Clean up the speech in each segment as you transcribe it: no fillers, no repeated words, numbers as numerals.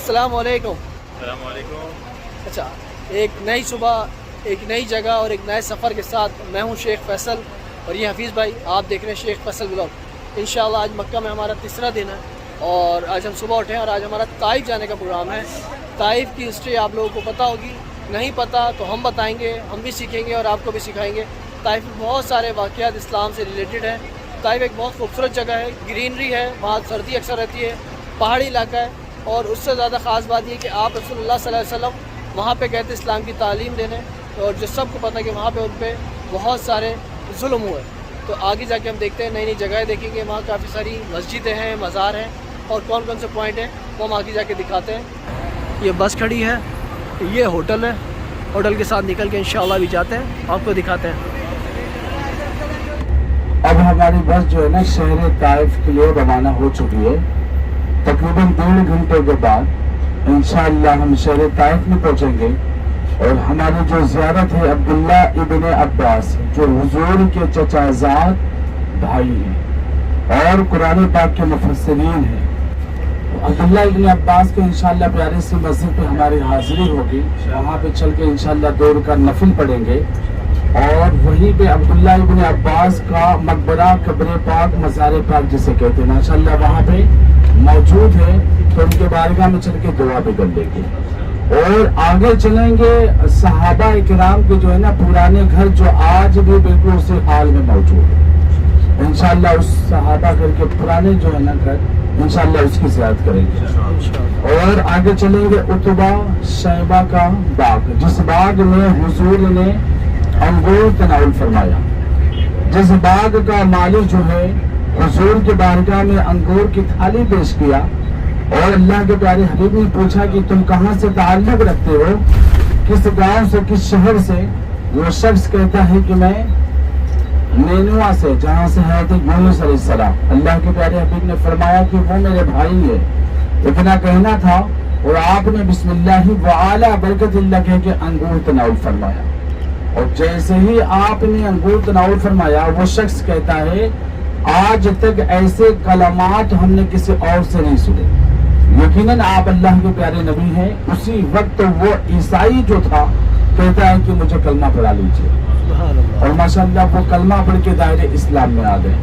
अस्सलाम वालेकुम। अस्सलाम वालेकुम। अच्छा, एक नई सुबह, एक नई जगह और एक नए सफ़र के साथ मैं हूं शेख फैसल और ये हफीज़ भाई, आप देख रहे हैं शेख फैसल ब्लॉग। इंशाअल्लाह आज मक्का में हमारा तीसरा दिन है और आज हम सुबह उठे हैं और आज हमारा ताइफ जाने का प्रोग्राम है। ताइफ की हिस्ट्री आप लोगों को पता होगी, नहीं पता तो हम बताएंगे, हम भी सीखेंगे और आपको भी सिखाएंगे। ताइफ में बहुत सारे वाक़यात इस्लाम से रिलेटेड हैं। ताइफ एक बहुत खूबसूरत जगह है, ग्रीनरी है, वहाँ सर्दी अक्सर रहती है, पहाड़ी इलाका है और उससे ज़्यादा ख़ास बात ये कि आप रसूलुल्लाह सल्लल्लाहु अलैहि वसल्लम वहाँ पे गए थे इस्लाम की तालीम देने और जो सबको पता है कि वहाँ पे उन पर बहुत सारे जुल्म हुए। तो आगे जाके हम देखते हैं, नई नई जगहें देखेंगे, वहाँ काफ़ी सारी मस्जिदें हैं, मज़ार हैं और कौन कौन से पॉइंट हैं वो हम आगे जाके दिखाते हैं। ये बस खड़ी है, ये होटल है, होटल के साथ निकल के इंशाअल्लाह भी जाते हैं, आपको दिखाते हैं। अब हमारी बस जो है ना शहर ताइफ के लिए रवाना हो चुकी है। तकरीबन 1.5 घंटे के बाद इंशाअल्लाह हम शहर ताइफ में पहुंचेंगे और हमारी जो ज़ियारत है अब्दुल्ला इब्न अब्बास जो हुजूर के चचाजाद भाई हैं और कुरान पाक के मुफस्सिरीन हैं, अब्दुल्ला इब्न अब्बास के इंशाअल्लाह प्यारे सी मस्जिद पे हमारी हाजिरी होगी। वहाँ पे चल के इंशाअल्लाह 2 रकात नफिल पढ़ेंगे और वहीं पे अब्दुल्ला इब्न अब्बास का मकबरा, कब्र पाक, मज़ार पाक जिसे कहते हैं, माशाअल्लाह वहाँ पे मौजूद है, तो उनके बारगाह में चल के दुआ भी कर लेंगे। और आगे चलेंगे सहाबा इकराम के जो है ना पुराने घर जो आज भी बिल्कुल उसी हाल में मौजूद है। इंशाअल्लाह उस सहाबा घर के पुराने जो है ना घर इंशाअल्लाह उसकी ज़ियारत करेंगे। और आगे चलेंगे उतबा शैबा का बाग, जिस बाग में हुजूर ने अंगूर तनाउल फरमाया, जिस बाग का मालिक जो है हुजूर के बारगाह में अंगूर की थाली पेश किया और अल्लाह के प्यारे हबीब ने पूछा कि तुम कहाँ से ताल्लुक रखते हो, किस गांव से, किस शहर से। वो शख्स कहता है कि मैं नेनुआ से, जहाँ से है थे यूनुस अलैहिस्सलाम। अल्लाह के प्यारे हबीब ने फरमाया कि वो मेरे भाई है। इतना कहना था और आपने बिस्मिल्लाहि व आला बरकतिल्लाह कह के अंगूर तनाउल फरमाया। और जैसे ही आपने अंगूर तनाउल फरमाया, वो शख्स कहता है आज तक ऐसे कलमात हमने किसी और से नहीं सुने। यकीनन आप अल्लाह के प्यारे नबी हैं। उसी वक्त वो ईसाई जो था कहता है कि मुझे कलमा पढ़ा लीजिए और माशाअल्लाह वो कलमा पढ़ के दायरे इस्लाम में आ गए।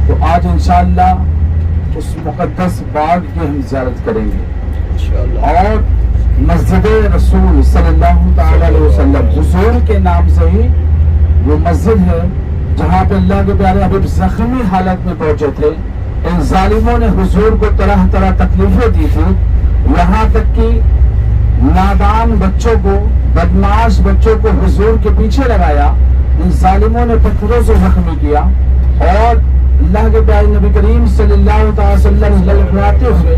तो आज इंशाअल्लाह उस मुकद्दस बाग की हम ज़ियारत करेंगे और मस्जिद रसूल सल्लल्लाहु तआला अलैहि वसल्लम हुजूर के नाम से ही वो मस्जिद है जहाँ पे अल्लाह के प्यारे हबीब जख्मी हालत में पहुंचे थे। इन जालिमों ने हुजूर को तरह तरह तकलीफें दी थी, यहाँ तक कि नादान बच्चों को, बदमाश बच्चों को हुजूर के पीछे लगाया। इन जालिमों ने पत्थरों से जख्मी किया और अल्लाह के प्यारे नबी करीम सल्लल्लाहु अलैहि वसल्लम लड़खड़ाते हुए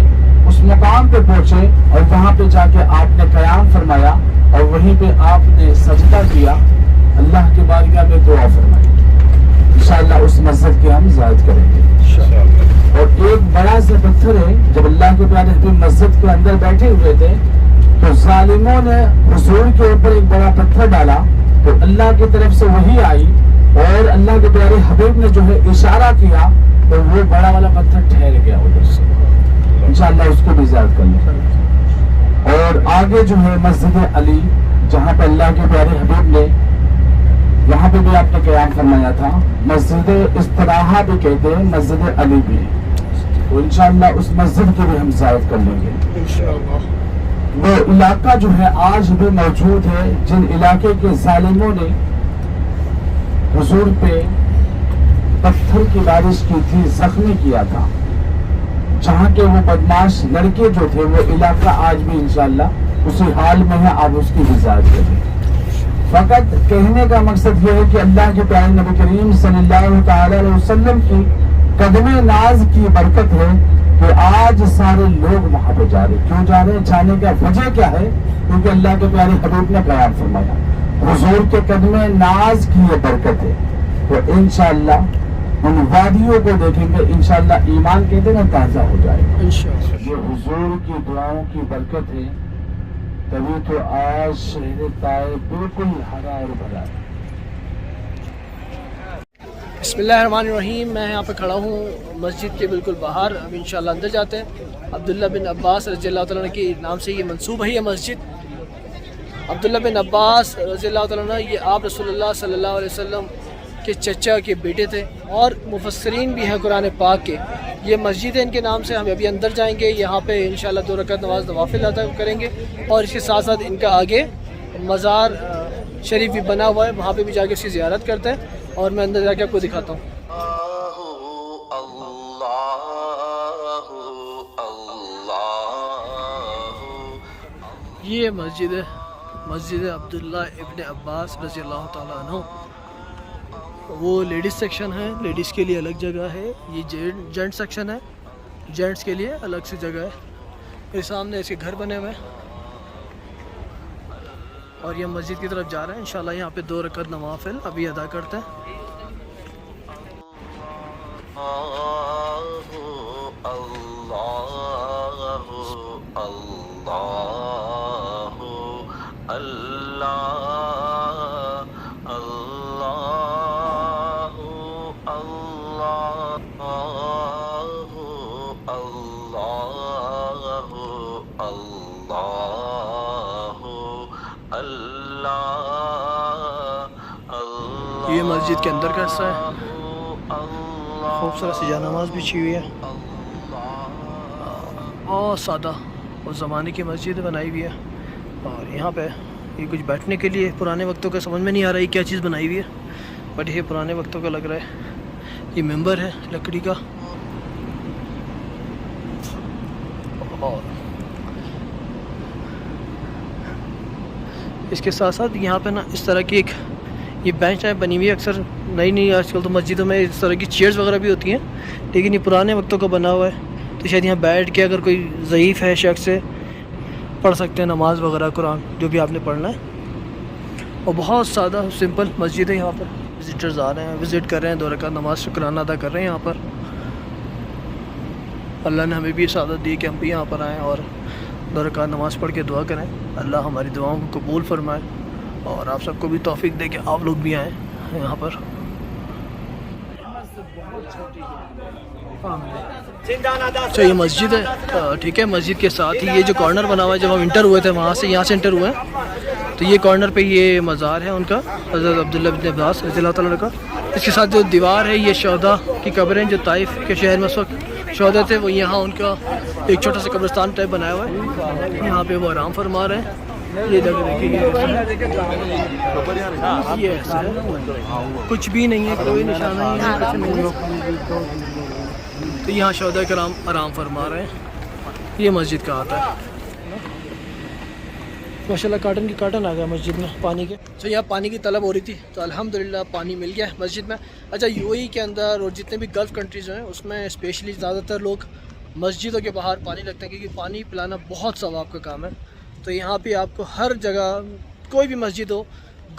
उस मुकाम पे पहुंचे और वहाँ पे जाके आपने क़याम फरमाया और वहीं पे आपने सजदा किया, अल्लाह की बारगाह में दुआ फरमाई। इंशाअल्लाह उस मस्जिद की हम ज़ियारत करेंगे। और एक बड़ा सा पत्थर है, जब अल्लाह के प्यारे हबीब मस्जिद के अंदर बैठे हुए थे तो जालिमों ने हुजूर के ऊपर एक बड़ा पत्थर डाला, तो अल्लाह की तरफ से वही आई और अल्लाह के प्यारे हबीब ने जो है इशारा किया तो वो बड़ा वाला पत्थर ठहर गया उधर से। इंशाअल्लाह उसको भी ज़ियारत कर लेंगे। और आगे जो है मस्जिद अली, जहाँ पे अल्लाह के प्यारे हबीब ने, यहाँ पे भी आपने क़याम फरमाया था। मस्जिद इस्तराहा भी कहते हैं, मस्जिद अली भी। तो इंशाअल्लाह उस मस्जिद की भी हम ज़ियारत कर लेंगे इंशाअल्लाह। वो इलाका जो है आज भी मौजूद है, जिन इलाके के जालिमों ने हुजूर पे पत्थर की बारिश की थी, जख्मी किया था, जहाँ के वो बदमाश लड़के जो थे, वो इलाका आज भी इंशाअल्लाह उसी हाल में है। आप उसकी भी ज़ियारत करेंगे। फकत कहने का मकसद ये है कि अल्लाह के प्यारे नबी करीम सल्लल्लाहु तआला अलैहि वसल्लम की कदमे नाज की बरकत है कि आज सारे लोग वहाँ पे जा रहे। क्यों जा रहे हैं, जाने का वजह क्या है? क्योंकि अल्लाह के प्यारे हबीब ने क़याम फरमाया, हुजूर के कदमे नाज की ये बरकत है। तो इंशाअल्लाह उन वादियों को देखेंगे, इंशाअल्लाह ईमान कहते ना ताज़ा हो जाएगा इंशाअल्लाह। ये हुजूर की दुआओं की बरकत है, तभी तो आज शहर ताइफ बिल्कुल हरा और भरा है। بسم اللہ الرحمن الرحیم. میں یہاں پہ کھڑا ہوں مسجد کے بالکل باہر. اب انشاءاللہ اندر جاتے ہیں. عبداللہ بن عباس رضی اللہ تعالیٰ عنہ کے نام سے یہ منسوب ہے یہ مسجد. عبداللہ بن عباس رضی اللہ تعالیٰ عنہ یہ آپ رسول اللہ صلی اللہ علیہ وسلم کے چچا کے بیٹے تھے اور مفسرین بھی ہیں قرآن پاک کے. یہ مسجد ہے ان کے نام سے. ہم ابھی اندر جائیں گے. یہاں پہ انشاءاللہ 2 رکعت نماز نوافل ادا کریں گے اور اس کے ساتھ ساتھ ان کا آگے مزار شریف بھی بنا ہوا ہے, وہاں پہ بھی جا کے اس کی زیارت کرتے ہیں اور میں اندر جا کے آپ کو دکھاتا ہوں. یہ مسجد ہے, مسجد عبداللہ ابن عباس رضی اللہ تعالیٰ عنہ. وہ لیڈیز سیکشن ہے, لیڈیز کے لیے الگ جگہ ہے. یہ جینٹ سیکشن ہے, جینٹس کے لیے الگ سی جگہ ہے. میرے سامنے اس کے گھر بنے ہوئے ہیں اور یہ مسجد کی طرف جا رہے ہیں. انشاءاللہ یہاں پہ 2 رکعت نوافل ابھی ادا کرتے ہیں. یہ مسجد کے اندر کا حصہ ہے. خوبصورت سی جانماز بچھی ہوئی ہے. بہت سادہ اس زمانے کی مسجد بنائی ہوئی ہے. اور یہاں پہ یہ کچھ بیٹھنے کے لیے پرانے وقتوں کا سمجھ میں نہیں آ رہا ہے کیا چیز بنائی ہوئی ہے, بٹ یہ پرانے وقتوں کا لگ رہا ہے. یہ ممبر ہے لکڑی کا. اور اس کے ساتھ ساتھ یہاں پہ نا اس طرح کی ایک یہ بینچ ہے بنی ہوئی ہے. اکثر نئی آج کل تو مسجدوں میں اس طرح کی چیئرز وغیرہ بھی ہوتی ہیں, لیکن یہ پرانے وقتوں کا بنا ہوا ہے. تو شاید یہاں بیٹھ کے اگر کوئی ضعیف ہے شخص سے پڑھ سکتے ہیں نماز وغیرہ, قرآن جو بھی آپ نے پڑھنا ہے. اور بہت سادہ سمپل مسجد ہے. یہاں پر وزٹرز آ رہے ہیں, وزٹ کر رہے ہیں, 2 رکعت نماز شکرانہ ادا کر رہے ہیں یہاں پر. اللہ نے ہمیں بھی سعادت دی کہ ہم بھی یہاں پر آئیں اور 2 رکعت نماز پڑھ کے دعا کریں. اللہ ہماری دعاؤں کو قبول فرمائے اور آپ سب کو بھی توفیق دے کہ آپ لوگ بھی آئیں یہاں پر. اچھا یہ مسجد ہے, ٹھیک ہے. مسجد کے ساتھ ہی یہ جو کارنر بنا ہوا ہے, جب ہم انٹر ہوئے تھے وہاں سے یہاں سے انٹر ہوئے ہیں, تو یہ کارنر پہ یہ مزار ہے ان کا, حضرت عبداللہ بن عباس رضی اللہ تعالیٰ عنہ کا. اس کے ساتھ جو دیوار ہے یہ شہداء کی قبریں جو طائف کے شہر میں اس وقت شہداء تھے, وہ یہاں ان کا ایک چھوٹا سا قبرستان ٹائپ بنایا ہوا ہے. یہاں پہ وہ آرام فرما رہے ہیں. یہ جگہ دیکھیے, یہ ایسا ہے, کچھ بھی نہیں ہے, کوئی نشانہ نہیں ہے. تو یہاں شہداء کرام آرام فرما رہے ہیں. یہ مسجد کا آتا ہے. ماشاءاللہ کارٹن کی کارٹن آ گیا مسجد میں پانی کے. تو یہاں پانی کی طلب ہو رہی تھی تو الحمدللہ پانی مل گیا ہے مسجد میں. اچھا یو اے ای کے اندر اور جتنے بھی گلف کنٹریز ہیں اس میں اسپیشلی زیادہ تر لوگ مسجدوں کے باہر پانی رکھتے ہیں, کیونکہ پانی پلانا بہت ثواب کا کام ہے. تو یہاں پہ آپ کو ہر جگہ کوئی بھی مسجد ہو,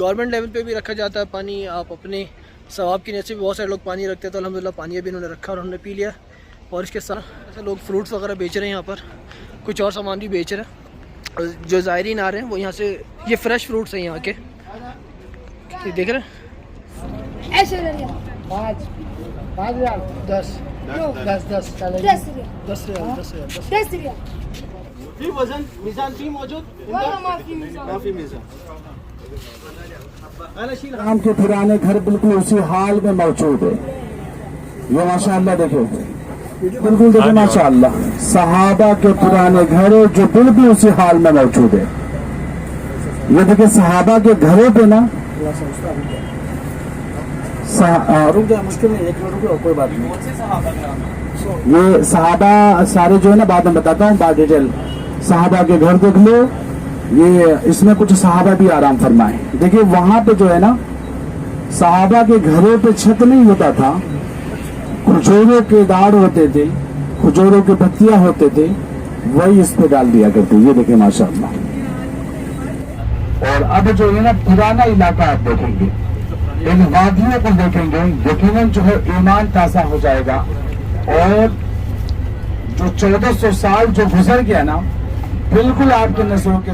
گورنمنٹ لیول پہ بھی رکھا جاتا ہے پانی. آپ اپنے ثواب کی نیت سے بھی بہت سارے لوگ پانی رکھتے ہیں. تو الحمدللہ پانی ابھی انہوں نے رکھا اور ہم نے پی لیا. اور اس کے ساتھ ایسے لوگ فروٹس وغیرہ بیچ رہے ہیں یہاں پر, کچھ اور سامان بھی بیچ رہے ہیں. جو زائرین آ رہے ہیں وہ یہاں سے, یہ فریش فروٹس ہیں یہاں کے, دیکھ رہے ہیں. 10 وزن میزان فی موجود نام کے پرانے گھر بالکل اسی حال میں موجود ہے. یہ ماشاءاللہ دیکھیں, بالکل دیکھیں ماشاءاللہ صحابہ کے پرانے گھر جو بالکل اسی حال میں موجود ہے. یہ دیکھیں صحابہ کے گھروں پہ نا کوئی بات نہیں, یہ صحابہ سارے جو ہے نا بعد میں بتاتا ہوں بعد ڈیٹیل. صحابہ کے گھر دیکھ لو, یہ اس میں کچھ صحابہ بھی آرام فرمائے. دیکھیے وہاں پہ جو ہے نا صحابہ کے گھروں پہ چھت نہیں ہوتا تھا, کھجوروں کے داڑ ہوتے تھے, کھجوروں کے پتیاں ہوتے تھے, وہی اس پہ ڈال دیا کرتے. یہ دیکھیں ماشاءاللہ. اور اب جو ہے نا پرانا علاقہ آپ دیکھیں گے, ان وادیوں کو دیکھیں گے, یقیناً جو ہے ایمان تازہ ہو جائے گا. اور جو 1400 سال جو گزر گیا نا بالکل آپ کے نظروں کے,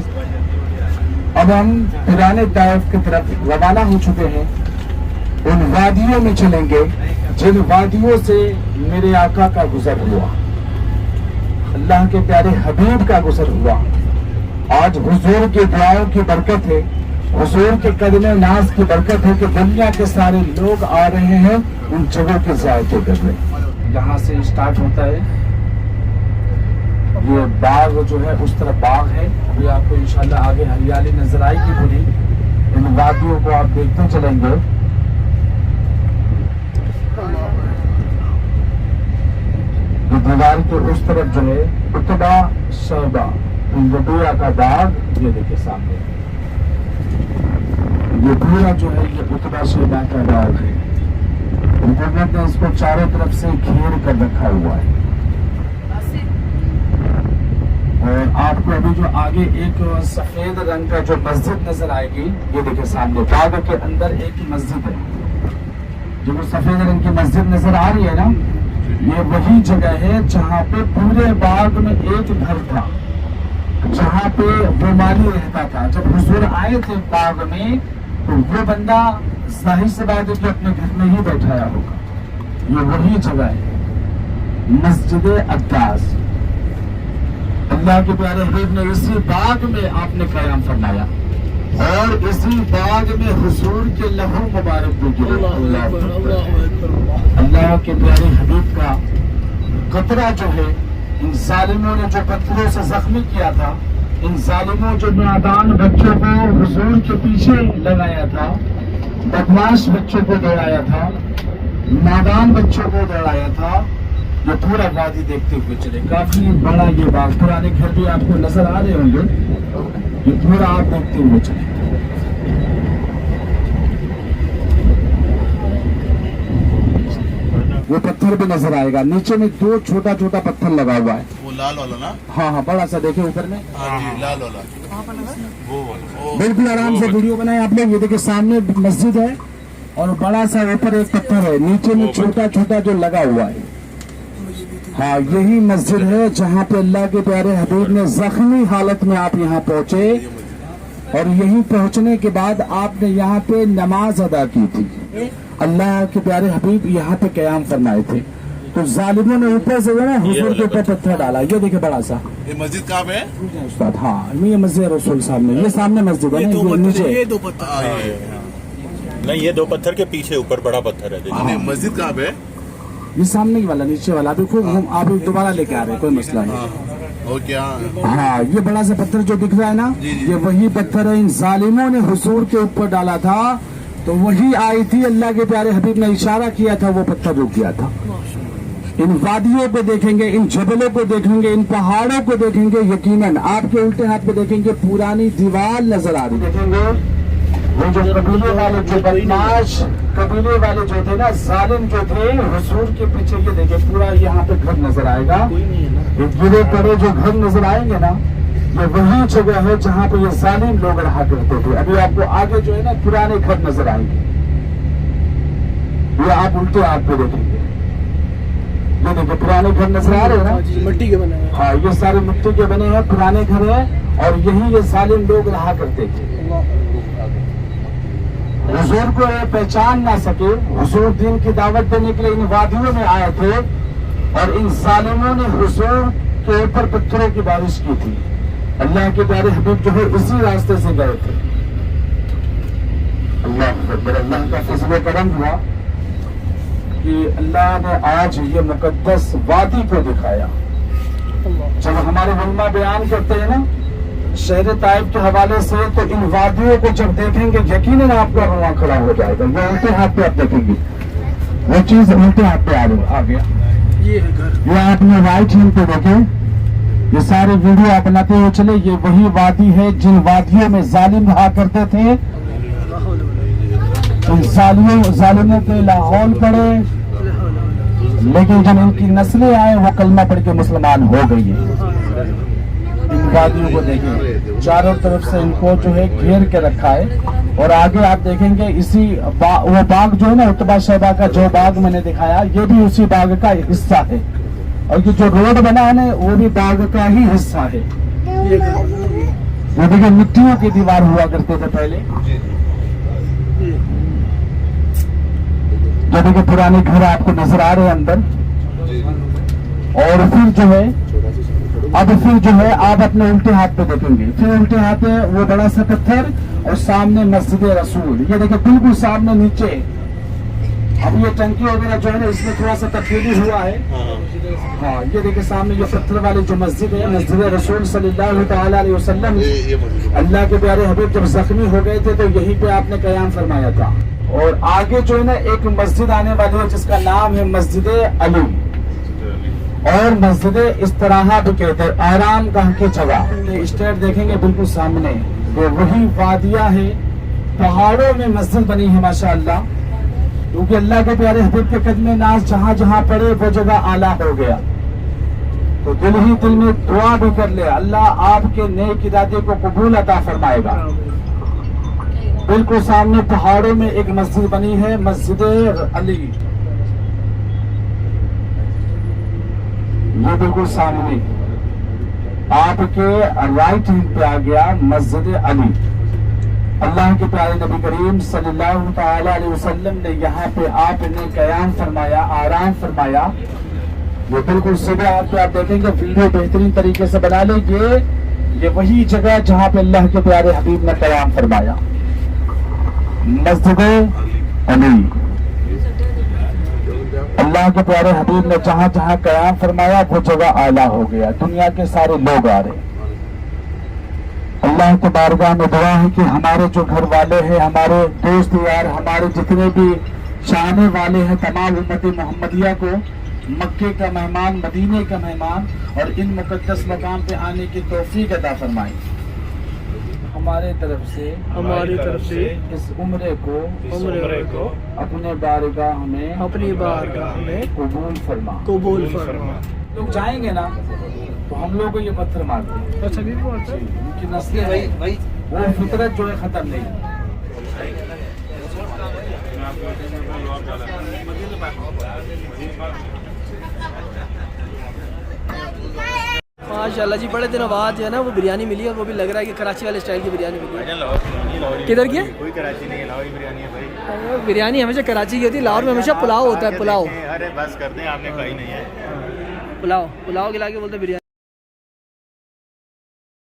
اب ہم پرانے طائف کی طرف روانہ ہو چکے ہیں. उन वादियों में चलेंगे जिन वादियों से मेरे आका का गुजर हुआ, अल्लाह के प्यारे हबीब का गुजर हुआ। आज हुजूर की दुआओं की बरकत है, हुजूर के कदमे नाज की बरकत है कि दुनिया के सारे लोग आ रहे हैं, उन जगहों के ज़ायके कर रहे हैं। यहाँ से स्टार्ट होता है, ये बाग जो है उस तरफ बाग है, अभी आपको इंशाल्लाह आगे हरियाली नजर आएगी पूरी। इन वादियों को आप देखते चलेंगे। ये दीवार के उस तरफ जो है उतबा शहबा रबिया का बाग, ये देखिए सामने, ये पूरा जो है ये उतबा शहबा का बाग है। हुकूमत ने इसको चारों तरफ से घेर कर रखा हुआ है। और आपको अभी जो आगे एक सफेद रंग का जो मस्जिद नजर आएगी, ये देखिए सामने बाग के अंदर एक मस्जिद है। जो सफेद रंग की मस्जिद नजर आ रही है ना, ये वही जगह है जहाँ पे पूरे बाग में एक घर था, जहाँ पे वो माली रहता था। जब हुजूर आए थे बाग में तो वो बंदा जाहिर से बात है कि अपने घर में ही बैठाया होगा। ये वही जगह है, मस्जिद अब्बास। अल्लाह के प्यारे हबीब ने इसी बाग में आपने क़याम फरमाया और इसी बाग में हुजूर के लहू मुबारक भी गिरे। अल्लाह के प्यारे हबीब का कतरा जो है, इन जालिमों ने जो पत्थरों से जख्मी किया था, इन जालिमों जो नादान बच्चों को हुजूर के पीछे लगाया था, बदमाश बच्चों को दौड़ाया था, नादान बच्चों को दौड़ाया था, ये पूरा वादी देखते हुए चले। काफी बड़ा ये बाग, पुराने घर भी आपको नजर आ रहे होंगे, ये पूरा आप देखते हुए चले। वो पत्थर भी नजर आएगा, नीचे में दो छोटा छोटा पत्थर लगा हुआ है, वो लाल वाला ना? हाँ हाँ बड़ा सा देखे ऊपर में, हाँ जी, लाल वाला वो वाला। बिल्कुल आराम से वीडियो बनाए आप लोग। ये देखिए सामने मस्जिद है और बड़ा सा ऊपर एक पत्थर है, नीचे में छोटा छोटा जो लगा हुआ है। हाँ यही मस्जिद है जहाँ पे अल्लाह के प्यारे हबीब ने जख्मी हालत में आप यहाँ पहुँचे और यहीं पहुँचने के बाद आपने यहाँ पे नमाज अदा की थी। अल्लाह के प्यारे हबीब यहाँ पे क़याम फरमाए थे, तो जालिमों ने ऊपर से ना हुजूर के ऊपर पत्थर डाला। ये देखिए बड़ा सा, ये मस्जिद कहाँ पे है? उस्ताद हाँ ये मस्जिद रसूल सामने, ये सामने मस्जिद है ना, ये नीचे। ये दो पत्थर नहीं, ये दो पत्थर के पीछे ऊपर बड़ा पत्थर है। नहीं, मस्जिद कहाँ पे है? ये सामने वाला, नीचे वाला। अभी खूब हम आप दोबारा लेके आ रहे हैं, कोई मसला नहीं। और क्या? हाँ ये बड़ा सा पत्थर जो दिख रहा है ना, ये वही पत्थर है, इन जालिमों ने हुजूर के ऊपर डाला था, तो वही आई थी, अल्लाह के प्यारे हबीब ने इशारा किया था, वो पत्थर रुक गया था। इन वादियों पे देखेंगे, इन जबलों को देखेंगे, इन पहाड़ों को देखेंगे, यकीनन आपके उल्टे हाथ पे देखेंगे पुरानी दीवार नजर आ रही। देखेंगे वो जो कबीले वाले, जो बदमाश कबीले वाले जो थे ना, जालिम जो थे, हुजूर के पीछे ये देखिए पूरा यहाँ पे घर नजर आएगा। ये गिरे पड़े जो घर नजर आएंगे ना, ये वही जगह है जहाँ पे ये जालिम लोग रहा करते थे। अभी आपको आगे जो है ना पुराने घर नजर आएंगे, ये आप उल्टे हाथ पे देखेंगे। ये देखिए पुराने घर नजर आ रहे हैं ना, मिट्टी के बने हैं। हाँ ये सारे मिट्टी के बने हैं, पुराने घर हैं और यही ये जालिम लोग रहा करते थे। हुजूर को ये पहचान ना सके, हुजूर दीन की दावत देने के लिए इन वादियों में आए थे और इन जालिमों ने हुजूर के ऊपर पत्थरों की बारिश की थी। अल्लाह के प्यारे हबीब जो है इसी रास्ते से गए थे। अल्लाह अकबर, अल्लाह का फजल करम हुआ कि अल्लाह ने आज ये मुकद्दस वादी को दिखाया। जब हमारे उलमा बयान करते हैं ना शहर ताइफ के हवाले से, तो इन वादियों को जब देखेंगे यकीनन आपका रुआ खड़ा हो जाएगा। वो उल्टे हाथ पे आप देखेंगे, वो चीज उल्टे हाथ पे आ गया। ये है घर, ये आपने राइट हैंड पे देखे, ये सारे वीडियो आप बनाते हुए चले, ये वही वादी है जिन वादियों में जालिम रहा करते थे। इन जालिमों के लाहौल पड़े, लेकिन जब इनकी नस्लें आए वो कलमा पढ़ के मुसलमान हो गई है। इन वादियों को देखें, चारों तरफ से इनको जो है घेर के रखा है और आगे आप देखेंगे इसी वो बाग जो है ना उतबा शहबा का, जो बाग मैंने दिखाया, ये भी उसी बाग का हिस्सा है और ये जो रोड बना है ना वो भी बाग का ही हिस्सा है। वो देखिए मिट्टियों की दीवार हुआ करते थे पहले। जो देखिए पुराने घर आपको नजर आ रहे हैं अंदर। और फिर जो है अब फिर जो है आप अपने उल्टे हाथ पे देखेंगे, फिर उल्टे हाथ पे वो बड़ा सा पत्थर और सामने मस्जिद रसूल, ये देखिए बिल्कुल सामने नीचे। अब ये टंकी वगैरह जो है ना इसमें थोड़ा सा तब्दीली हुआ है। हाँ, ये देखिए सामने ये पत्थर वाली जो मस्जिद है, मस्जिद रसूल सल्लल्लाहु तआला अलैहि वसल्लम, अल्लाह के प्यारे हबीब जब जख्मी हो गए थे तो यहीं पे आपने कयाम फरमाया था। और आगे जो है ना एक मस्जिद आने वाली है जिसका नाम है मस्जिद अली, और मस्जिद इस्तराहा भी कहते हैं, आराम गाह की जगह। स्टेट देखेंगे बिल्कुल सामने तो वही वादियां है, पहाड़ों में मस्जिद बनी है माशाअल्लाह, क्योंकि अल्लाह के प्यारे हबीब के कदमे नाज जहाँ जहाँ पड़े वो जगह आला हो गया। तो दिल ही दिल में दुआ भी कर ले, अल्लाह आपके नेक इरादे को कबूल अता फरमाएगा। बिल्कुल सामने पहाड़ों में एक मस्जिद बनी है, मस्जिद अली, ये बिल्कुल सामने आपके राइट हैंड पे आ गया मस्जिद अली। अल्लाह के प्यारे नबी करीम सल्लल्लाहु तआला अलैहि वसल्लम ने यहाँ पे आपने कयाम फरमाया, आराम फरमाया। वो बिल्कुल सीधे आप देखेंगे, वीडियो बेहतरीन तरीके से बना लीजिए, ये वही जगह जहाँ पे अल्लाह के प्यारे हबीब ने कयाम फरमाया, मस्जिद अली। अल्लाह के प्यारे हबीब ने जहाँ जहाँ कयाम फरमाया वो जगह आला हो गया, दुनिया के सारे लोग आ रहे। अल्लाह के बारगाह में दुआ है कि हमारे जो घर वाले हैं, हमारे दोस्त यार, हमारे जितने भी चाहने वाले हैं, तमाम उम्मत मोहम्मदिया को मक्के का मेहमान, मदीने का मेहमान और इन मुकद्दस मकाम पे आने की तौफीक अता फरमाए। हमारी तरफ से इस उम्रे को अपने बारगाह में कबूल फरमा। लोग जाएंगे ना तो हम लोग को ये पत्थर मारते हैं। अच्छा, उनकी नस्लें भाई वो फितरत जो है खत्म नहीं। माशाल्लाह जी, बड़े दिनों बाद जो है ना वो बिरयानी मिली और वो भी लग रहा है कि कराची वाले स्टाइल की बिरयानी मिली है। किधर की है? कोई कराची नहीं है, लाहौरी बिरयानी है भाई। बिरयानी हमेशा कराची की होती है, लाहौर में हमेशा पुलाव होता है। पुलाव, अरे बस कर दें, आपने खाई नहीं है। पुलाव खिला के बोलते बिरयानी।